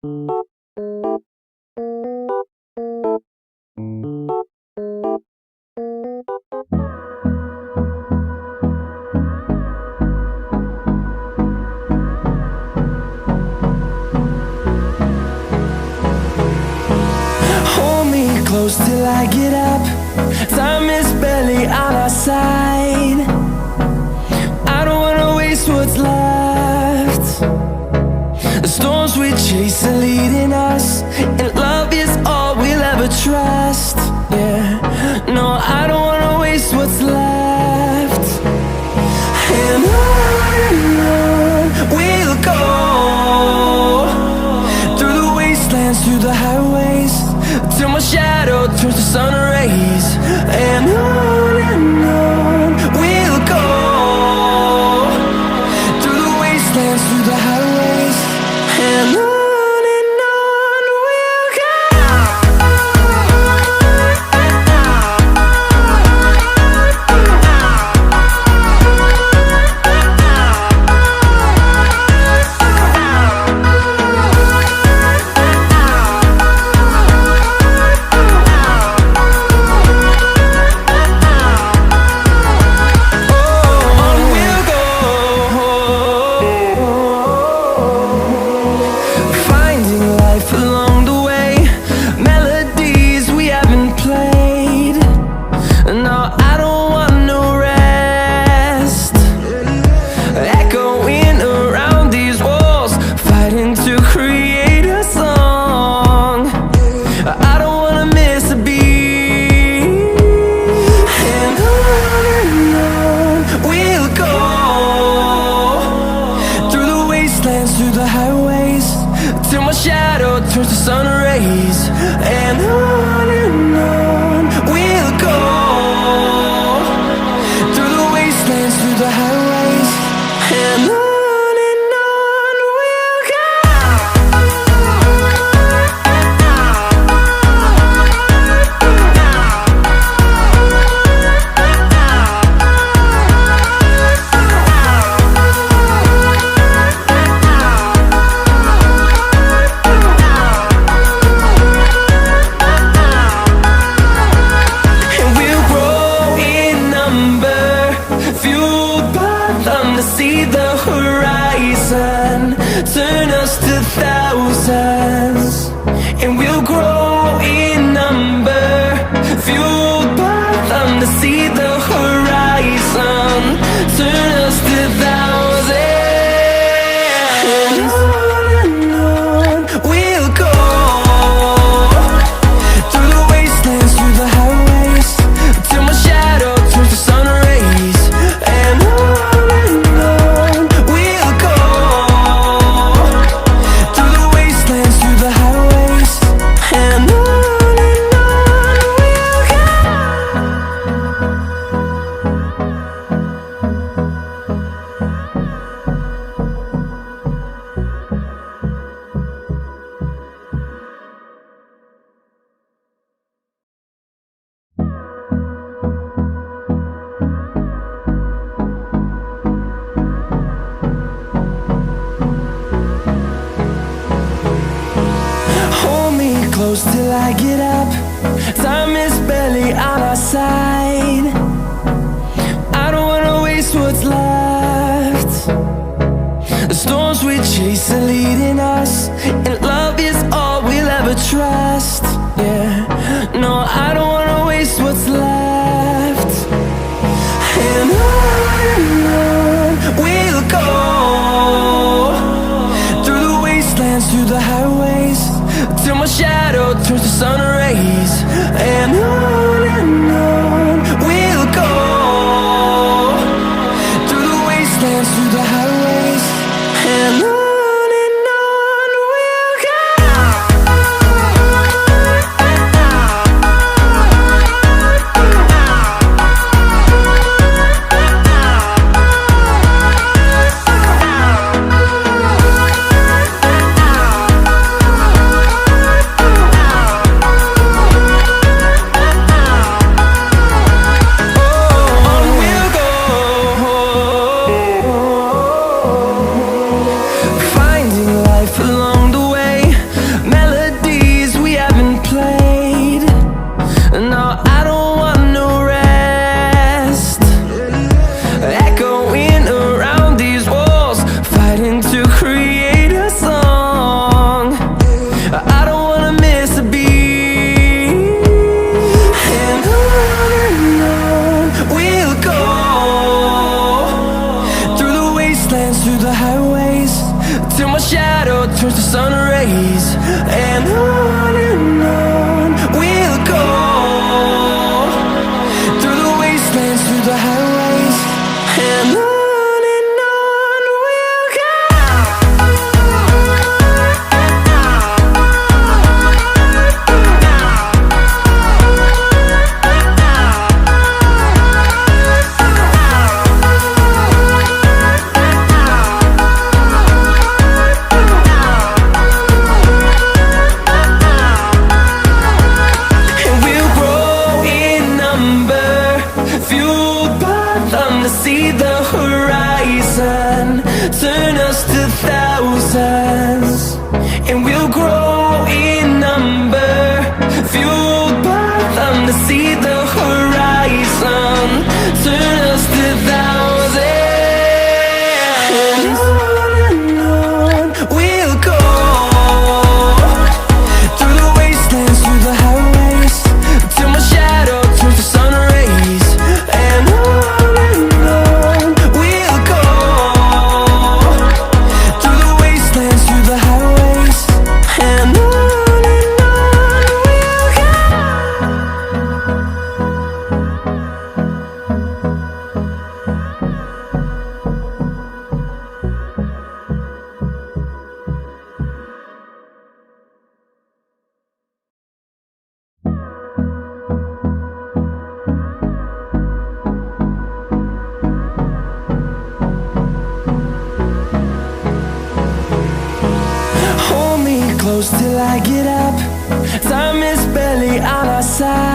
Close till I get up. Time is barely on our side. I don't wanna waste what's left. The storms we chase are leading us, and love is all we'll ever trust. Yeah, no, I don't wanna waste what's left. And on we'll go, through the wastelands, through the highways, till my shadow turns to sun rays. And on we'll go, through the wastelands, through the highways, and on we'll go. Through the highways, till my shadow turns to sun rays. And on we'll go, through the wastelands, through the highways, and on we'll go. See the horizon turn us to thousands, and we'll grow in number, fueled by them. To see the horizon turn us to thousands, and on we'll go, through the wastelands, through the highways, till my shadow turns to sun rays. And close till I get up. Time is barely on our side. I don't wanna waste what's left. The storms we chase are leading us, and love is all we'll ever trust. Yeah, no, I don't wanna waste what's left. And on we'll go, through the wastelands, through the highways, till my shadow turns to sun rays. And on we'll go, through the wastelands, through the highways, and on. rays, and on we'll go, through the wastelands, through the highways, and on we'll go. See the horizon turn us to thousands, and we'll grow in number, fueled by them to see the horizon turn us to thousands, and on we'll go, through the wastelands, through the highways, till my shadow turns to sun rays, and on close till I get up. Time is barely on our side.